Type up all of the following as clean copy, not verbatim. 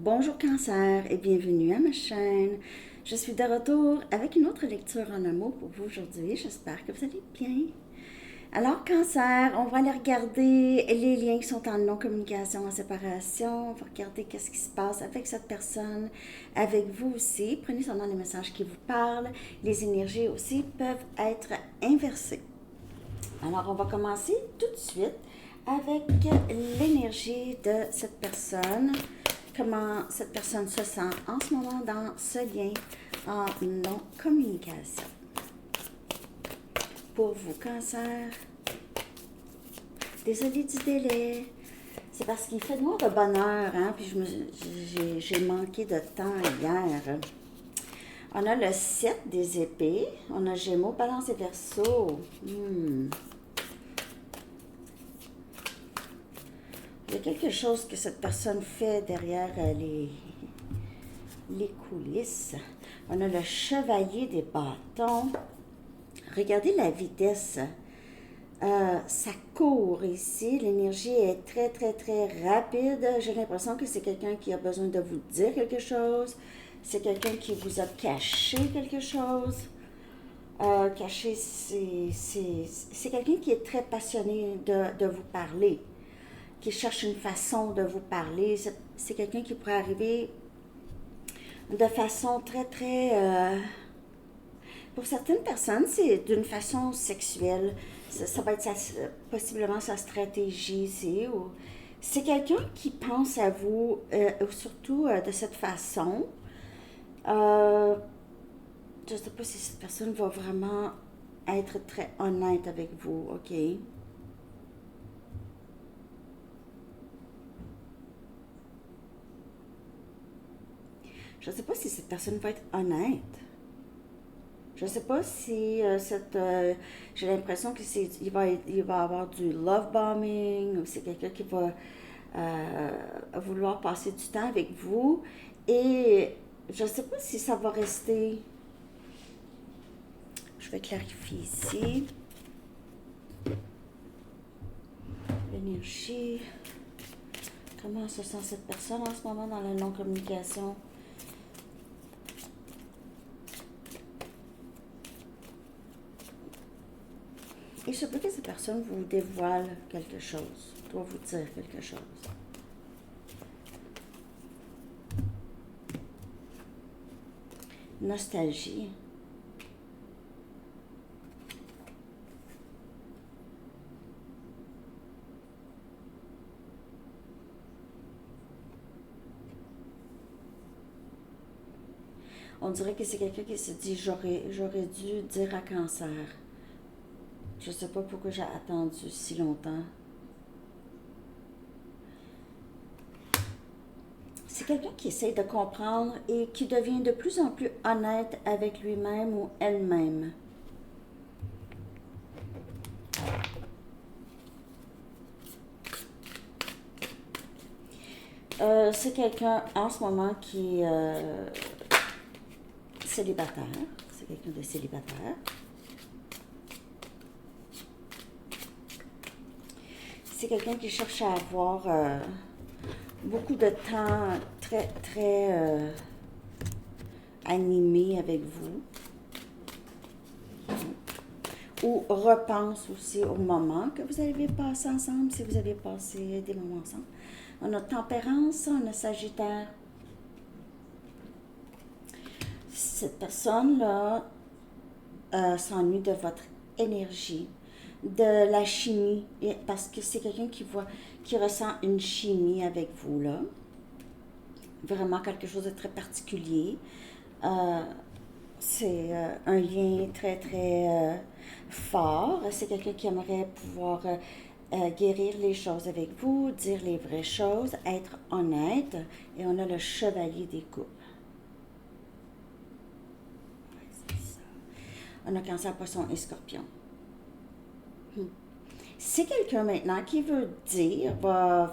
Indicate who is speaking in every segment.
Speaker 1: Bonjour Cancer et bienvenue à ma chaîne. Je suis de retour avec une autre lecture en amour pour vous aujourd'hui. J'espère que vous allez bien. Alors Cancer, on va aller regarder les liens qui sont en non-communication, en séparation. On va regarder qu'est-ce qui se passe avec cette personne, avec vous aussi. Prenez seulement les messages qui vous parlent. Les énergies aussi peuvent être inversées. Alors on va commencer tout de suite avec l'énergie de cette personne. Comment cette personne se sent en ce moment dans ce lien en non-communication. Pour vous, Cancer, désolé du délai. C'est parce qu'il fait noir de bonne heure, hein, puis j'ai manqué de temps hier. On a le 7 des épées, on a Gémeaux, Balance et Verseau. Il y a quelque chose que cette personne fait derrière les coulisses. On a le Chevalier des bâtons. Regardez la vitesse. Ça court ici. L'énergie est très, très, très rapide. J'ai l'impression que c'est quelqu'un qui a besoin de vous dire quelque chose. C'est quelqu'un qui vous a caché quelque chose. Caché, c'est quelqu'un qui est très passionné de vous parler, qui cherche une façon de vous parler. C'est quelqu'un qui pourrait arriver de façon très, très... pour certaines personnes, c'est d'une façon sexuelle. Ça va être possiblement sa stratégie ici. C'est quelqu'un qui pense à vous, surtout de cette façon. Je ne sais pas si cette personne va vraiment être très honnête avec vous, ok? Je ne sais pas si cette personne va être honnête. Je ne sais pas si j'ai l'impression qu'il va avoir du love bombing ou c'est quelqu'un qui va vouloir passer du temps avec vous. Et je ne sais pas si ça va rester. Je vais clarifier ici. L'énergie. Comment se sent cette personne en ce moment dans la non-communication? Il se peut que cette personne vous dévoile quelque chose, doit vous dire quelque chose. Nostalgie. On dirait que c'est quelqu'un qui se dit j'aurais dû dire à Cancer. Je ne sais pas pourquoi j'ai attendu si longtemps. C'est quelqu'un qui essaie de comprendre et qui devient de plus en plus honnête avec lui-même ou elle-même. C'est quelqu'un en ce moment qui est célibataire. C'est quelqu'un de célibataire. C'est quelqu'un qui cherche à avoir beaucoup de temps très, très animé avec vous. Ou repense aussi au moment que vous avez passé ensemble, si vous avez passé des moments ensemble. On a Tempérance, on a Sagittaire. Cette personne-là s'ennuie de votre énergie, de la chimie, parce que c'est quelqu'un qui ressent une chimie avec vous, là. Vraiment quelque chose de très particulier. C'est un lien très, très fort. C'est quelqu'un qui aimerait pouvoir guérir les choses avec vous, dire les vraies choses, être honnête. Et on a le Chevalier des coupes. Ouais, c'est ça. On a Cancer, Poisson et Scorpion. C'est quelqu'un maintenant qui veut dire, va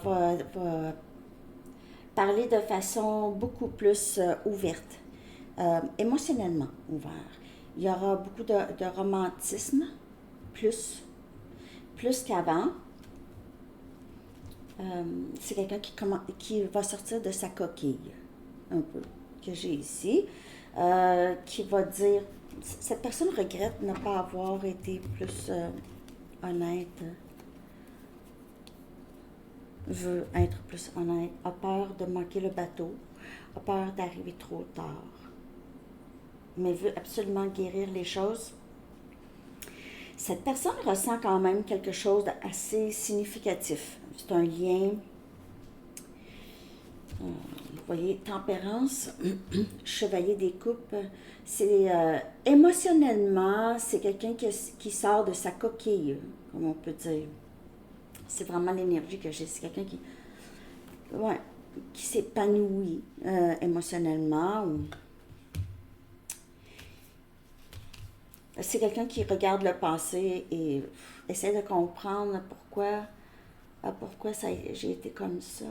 Speaker 1: parler de façon beaucoup plus ouverte, émotionnellement ouvert. Il y aura beaucoup de romantisme, plus qu'avant. C'est quelqu'un qui va sortir de sa coquille, un peu, que j'ai ici, qui va dire, cette personne regrette ne pas avoir été plus honnête, veut être plus honnête, a peur de manquer le bateau, a peur d'arriver trop tard, mais veut absolument guérir les choses. Cette personne ressent quand même quelque chose d'assez significatif. C'est un lien, vous voyez, tempérance, chevalier des coupes. C'est émotionnellement, c'est quelqu'un qui sort de sa coquille, comme on peut dire. C'est vraiment l'énergie que j'ai. C'est quelqu'un qui s'épanouit émotionnellement. C'est quelqu'un qui regarde le passé et essaie de comprendre pourquoi j'ai été comme ça.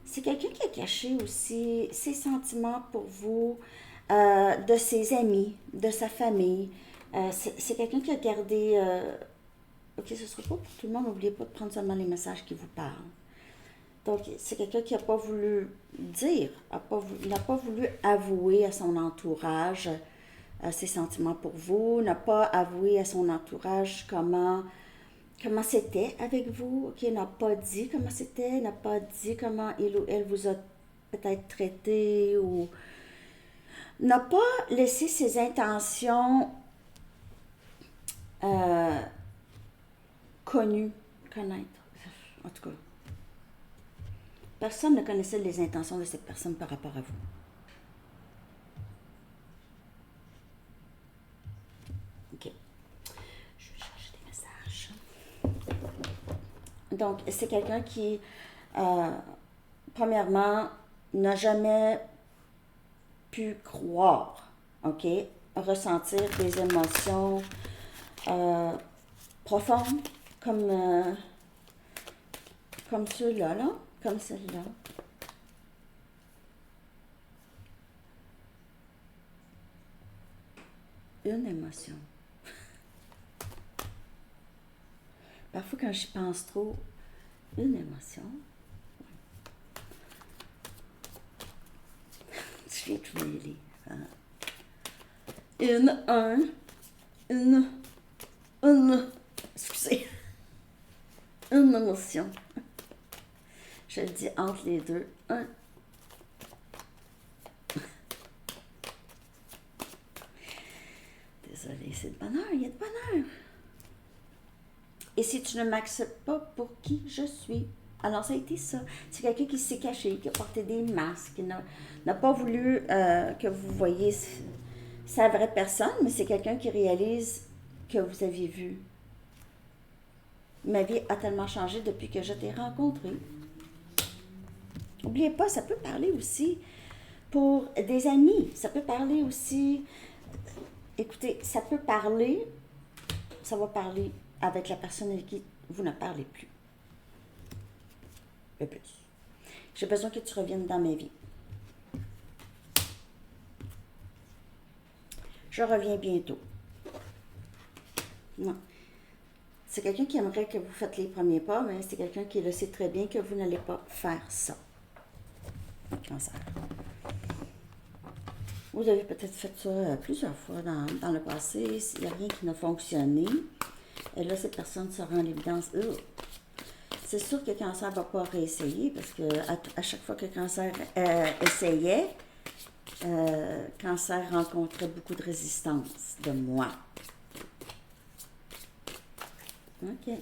Speaker 1: C'est quelqu'un qui a caché aussi ses sentiments pour vous, de ses amis, de sa famille. C'est quelqu'un qui a gardé... ok, ce ne sera pas pour tout le monde, n'oubliez pas de prendre seulement les messages qui vous parlent. Donc, c'est quelqu'un qui n'a pas voulu dire, n'a pas voulu avouer à son entourage ses sentiments pour vous, n'a pas avoué à son entourage comment c'était avec vous, qui n'a pas dit comment c'était, n'a pas dit comment il ou elle vous a peut-être traité, ou n'a pas laissé ses intentions connaître. En tout cas, personne ne connaissait les intentions de cette personne par rapport à vous. Ok. Je vais chercher des messages. Donc, c'est quelqu'un qui, premièrement, n'a jamais pu croire, ok, ressentir des émotions profondes comme ceux-là, comme celle-là. Une émotion. Parfois, quand j'y pense trop, une émotion. Je viens tous les lire. Une, excusez, une émotion. Je le dis entre les deux. Désolée, c'est de bonheur, il y a de bonheur. Et si tu ne m'acceptes pas pour qui je suis, alors ça a été ça. C'est quelqu'un qui s'est caché, qui a porté des masques, qui n'a pas voulu que vous voyiez sa vraie personne, mais c'est quelqu'un qui réalise que vous avez vu. Ma vie a tellement changé depuis que je t'ai rencontré. N'oubliez pas, ça peut parler aussi pour des amis. Ça peut parler aussi... Écoutez, ça va parler avec la personne avec qui vous ne parlez plus. Le plus. J'ai besoin que tu reviennes dans ma vie. Je reviens bientôt. Non. C'est quelqu'un qui aimerait que vous faites les premiers pas, mais c'est quelqu'un qui le sait très bien que vous n'allez pas faire ça. Cancer. Vous avez peut-être fait ça plusieurs fois dans le passé. Il n'y a rien qui n'a fonctionné. Et là, cette personne se rend à l'évidence. C'est sûr que Cancer ne va pas réessayer parce que à chaque fois que Cancer essayait, Cancer rencontrait beaucoup de résistance de moi. OK.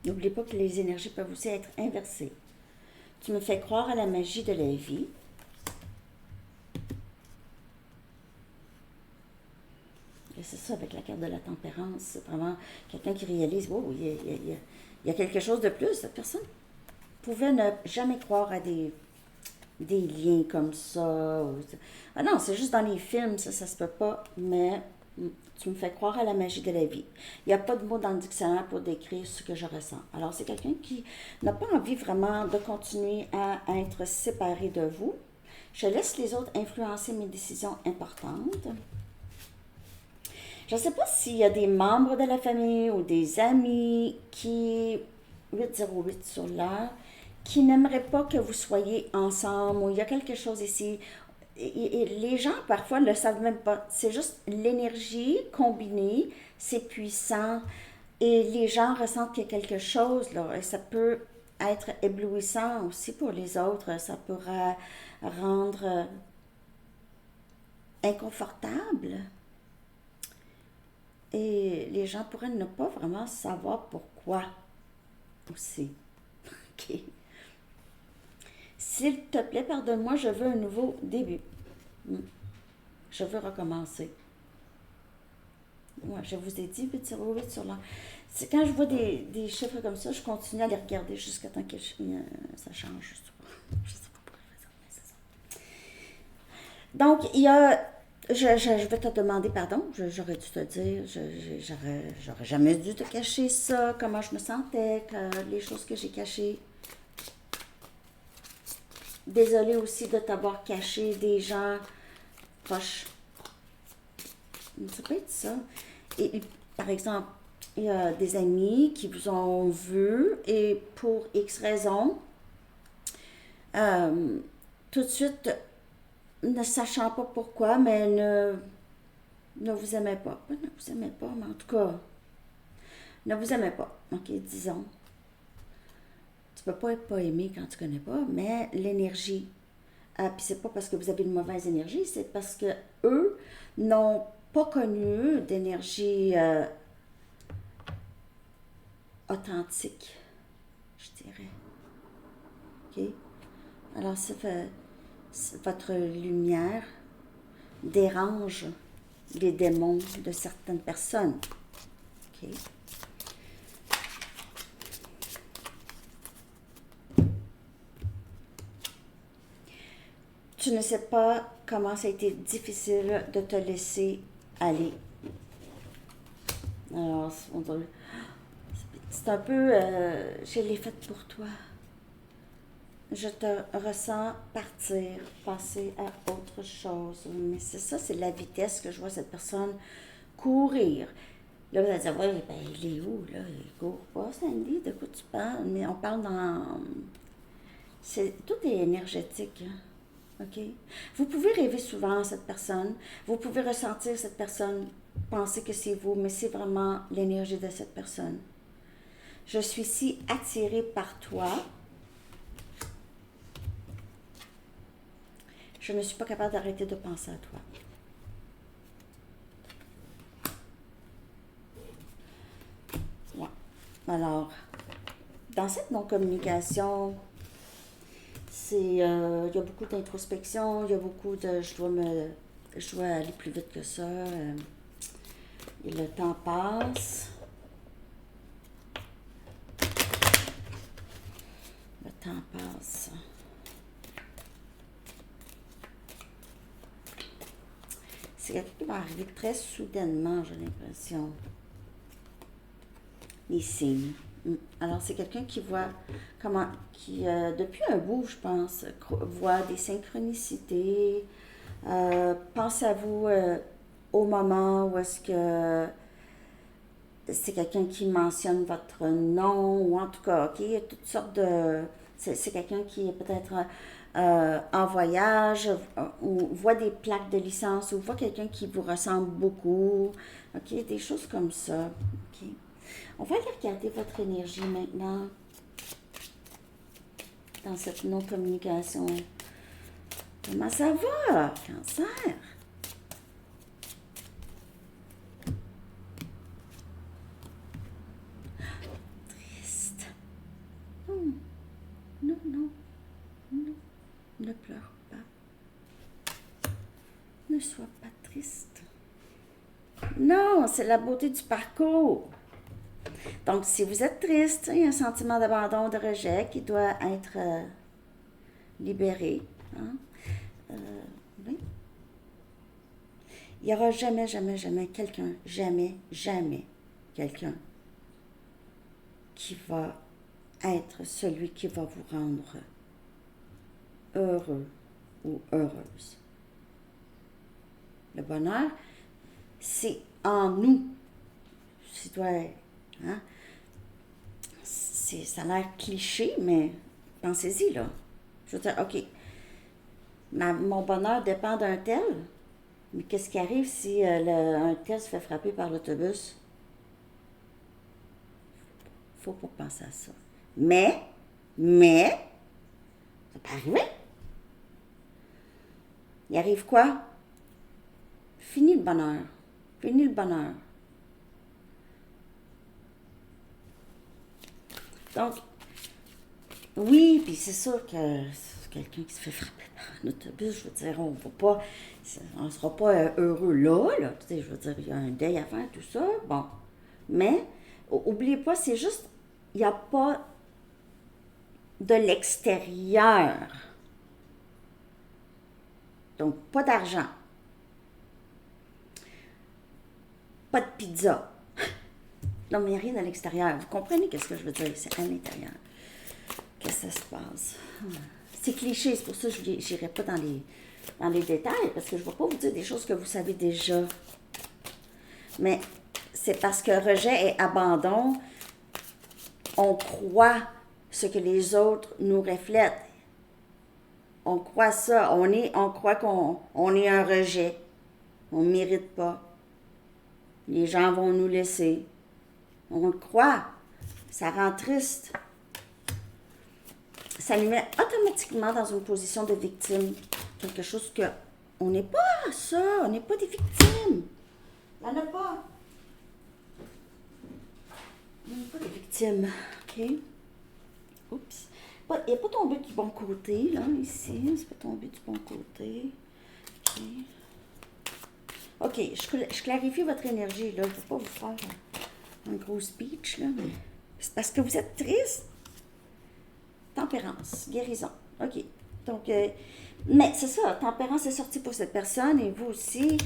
Speaker 1: N'oubliez pas que les énergies peuvent aussi être inversées. Tu me fais croire à la magie de la vie. Et c'est ça, avec la carte de la tempérance, c'est vraiment quelqu'un qui réalise, oh, il y a quelque chose de plus. Cette personne pouvait ne jamais croire à des liens comme ça. Ah non, c'est juste dans les films, ça se peut pas, mais tu me fais croire à la magie de la vie. Il n'y a pas de mots dans le dictionnaire pour décrire ce que je ressens. Alors, c'est quelqu'un qui n'a pas envie vraiment de continuer à être séparé de vous. Je laisse les autres influencer mes décisions importantes. Je ne sais pas s'il y a des membres de la famille ou des amis qui, 808 sur l'heure, qui n'aimeraient pas que vous soyez ensemble ou il y a quelque chose ici. Et les gens, parfois, ne le savent même pas. C'est juste l'énergie combinée, c'est puissant. Et les gens ressentent qu'il y a quelque chose, là. Et ça peut être éblouissant aussi pour les autres. Ça pourrait rendre inconfortable. Et les gens pourraient ne pas vraiment savoir pourquoi aussi. OK. S'il te plaît, pardonne-moi, je veux un nouveau début. Je veux recommencer. Ouais, je vous ai dit 808 sur l'an. C'est quand je vois des chiffres comme ça, je continue à les regarder jusqu'à temps que ça change. Je sais pas pourquoi je fais ça, mais c'est ça. Donc, il y a. Je vais te demander pardon, j'aurais dû te dire, j'aurais jamais dû te cacher ça, comment je me sentais, les choses que j'ai cachées. Désolée aussi de t'avoir caché des gens proches. Ça peut être ça. Et par exemple, il y a des amis qui vous ont vu et pour X raisons, euh, tout de suite, ne sachant pas pourquoi, mais ne vous aimez pas. Pas ne vous aimez pas, mais en tout cas, ne vous aimez pas. OK, disons. Tu peux pas être pas aimé quand tu connais pas, mais l'énergie. Puis c'est pas parce que vous avez une mauvaise énergie, c'est parce que eux n'ont pas connu d'énergie authentique, je dirais. OK? Alors, votre lumière dérange les démons de certaines personnes. OK? Tu ne sais pas comment ça a été difficile de te laisser aller. Alors, c'est un peu, je l'ai fait pour toi. Je te ressens partir, passer à autre chose. Mais c'est ça, c'est la vitesse que je vois cette personne courir. Là, vous allez dire, oui, ben, il est où, là? Il court pas, Sandy, de quoi tu parles? Mais on parle dans... Tout est énergétique, hein? OK? Vous pouvez rêver souvent à cette personne. Vous pouvez ressentir cette personne, penser que c'est vous, mais c'est vraiment l'énergie de cette personne. Je suis si attirée par toi. Je ne suis pas capable d'arrêter de penser à toi. Ouais. Alors, dans cette non-communication, il y a beaucoup d'introspection, il y a beaucoup de je dois aller plus vite que ça. Et le temps passe. Le temps passe. C'est quelque chose qui va arriver très soudainement, j'ai l'impression. Les signes. Alors, c'est quelqu'un qui voit depuis un bout, je pense, voit des synchronicités, pense à vous au moment où est-ce que c'est quelqu'un qui mentionne votre nom, ou en tout cas, OK, il y a toutes sortes de... C'est quelqu'un qui est peut-être en voyage, ou voit des plaques de licence, ou voit quelqu'un qui vous ressemble beaucoup, OK, des choses comme ça, OK. On va aller regarder votre énergie maintenant dans cette non-communication. Comment ça va, Cancer? Triste. Non, non, non, non. Ne pleure pas. Ne sois pas triste. Non, c'est la beauté du parcours. Donc, si vous êtes triste, il y a un sentiment d'abandon, de rejet qui doit être libéré. Hein? Oui. Il n'y aura jamais, jamais, jamais quelqu'un, jamais, jamais quelqu'un qui va être celui qui va vous rendre heureux ou heureuse. Le bonheur, c'est en nous. Hein? Ça a l'air cliché, mais pensez-y, là. Je veux dire, OK, mon bonheur dépend d'un tel, mais qu'est-ce qui arrive si un tel se fait frapper par l'autobus? Faut pas penser à ça. Mais, ça peut arriver. Il arrive quoi? Fini le bonheur. Fini le bonheur. Donc, oui, puis c'est sûr que quelqu'un qui se fait frapper par un autobus, je veux dire, on ne sera pas heureux là, tu sais, je veux dire, il y a un deuil à faire, tout ça, bon. Mais, oubliez pas, c'est juste, il n'y a pas de l'extérieur. Donc, pas d'argent. Pas de pizza. Non, mais il n'y a rien à l'extérieur. Vous comprenez qu'est-ce que je veux dire? C'est à l'intérieur. Qu'est-ce que ça se passe? C'est cliché, c'est pour ça que je n'irai pas dans les détails, parce que je ne vais pas vous dire des choses que vous savez déjà. Mais c'est parce que rejet et abandon, on croit ce que les autres nous reflètent. On croit ça. On croit qu'on est un rejet. On ne mérite pas. Les gens vont nous laisser. On le croit. Ça rend triste. Ça nous met automatiquement dans une position de victime. Quelque chose que on n'est pas ça. On n'est pas des victimes. Il n'y en a pas. On n'est pas des victimes. OK? Oups. Il n'est pas tombé du bon côté, là, ici. C'est pas tombé du bon côté. OK. Je clarifie votre énergie, là. Je ne vais pas vous faire un gros speech, là, mais c'est parce que vous êtes triste. Tempérance, guérison. OK. Donc, mais c'est ça, tempérance est sortie pour cette personne et vous aussi.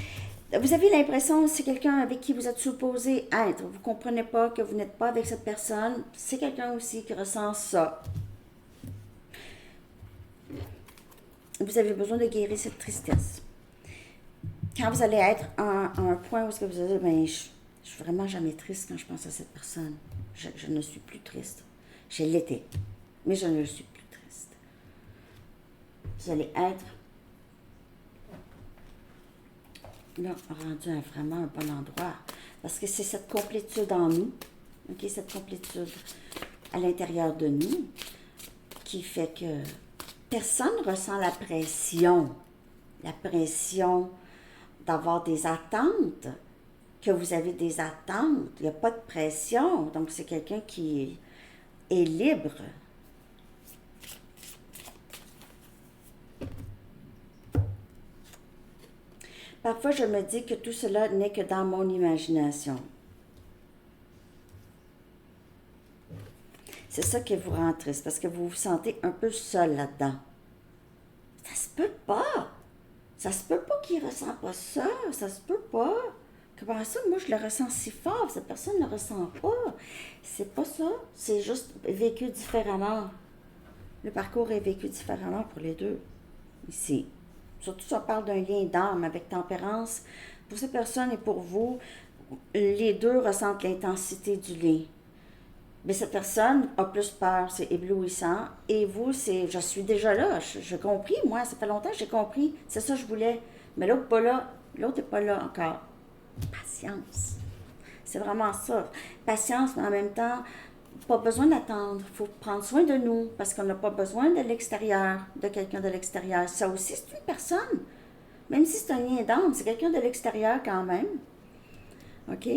Speaker 1: Vous avez l'impression que c'est quelqu'un avec qui vous êtes supposé être. Vous ne comprenez pas que vous n'êtes pas avec cette personne. C'est quelqu'un aussi qui ressent ça. Vous avez besoin de guérir cette tristesse. Quand vous allez être à un point où vous allez dire, ben, je suis vraiment jamais triste quand je pense à cette personne. Je ne suis plus triste. Je l'étais, mais je ne suis plus triste. Vous allez être là, rendu à vraiment un bon endroit. Parce que c'est cette complétude en nous, okay, cette complétude à l'intérieur de nous, qui fait que personne ne ressent la pression d'avoir des attentes, que vous avez des attentes. Il n'y a pas de pression. Donc, c'est quelqu'un qui est libre. Parfois, je me dis que tout cela n'est que dans mon imagination. C'est ça qui vous rend triste, parce que vous vous sentez un peu seul là-dedans. Ça se peut pas. Ça se peut pas qu'il ressent pas ça. Ça se peut pas. Comment ça, moi, je le ressens si fort. Cette personne ne le ressent pas. C'est pas ça. C'est juste vécu différemment. Le parcours est vécu différemment pour les deux. Ici. Surtout si on parle d'un lien d'âme avec tempérance. Pour cette personne et pour vous, les deux ressentent l'intensité du lien. Mais cette personne a plus peur, c'est éblouissant. Et vous, c'est, je suis déjà là, j'ai compris, moi, ça fait longtemps que j'ai compris, c'est ça que je voulais. Mais l'autre pas là, l'autre n'est pas là encore. Patience. C'est vraiment ça. Patience, mais en même temps, pas besoin d'attendre. Il faut prendre soin de nous, parce qu'on n'a pas besoin de l'extérieur, de quelqu'un de l'extérieur. Ça aussi, c'est une personne. Même si c'est un lien d'âme, c'est quelqu'un de l'extérieur quand même. OK?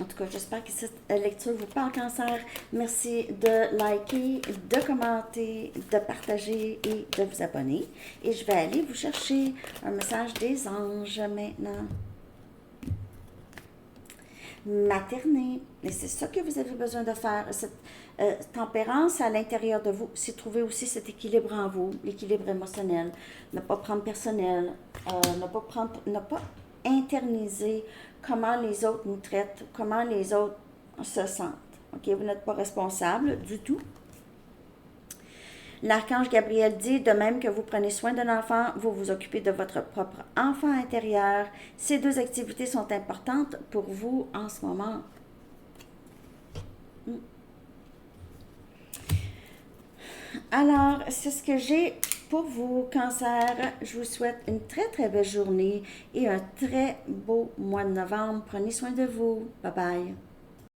Speaker 1: En tout cas, j'espère que cette lecture vous parle, Cancer. Merci de liker, de commenter, de partager et de vous abonner. Et je vais aller vous chercher un message des anges maintenant. Materner. Et c'est ça que vous avez besoin de faire. Cette tempérance à l'intérieur de vous, c'est trouver aussi cet équilibre en vous, l'équilibre émotionnel. Ne pas prendre personnel, ne pas internaliser comment les autres nous traitent, comment les autres se sentent. OK? Vous n'êtes pas responsable du tout. L'archange Gabriel dit, de même que vous prenez soin d'un enfant, vous vous occupez de votre propre enfant intérieur. Ces deux activités sont importantes pour vous en ce moment. Alors, c'est ce que j'ai pour vous, Cancer. Je vous souhaite une très très belle journée et un très beau mois de novembre. Prenez soin de vous. Bye bye.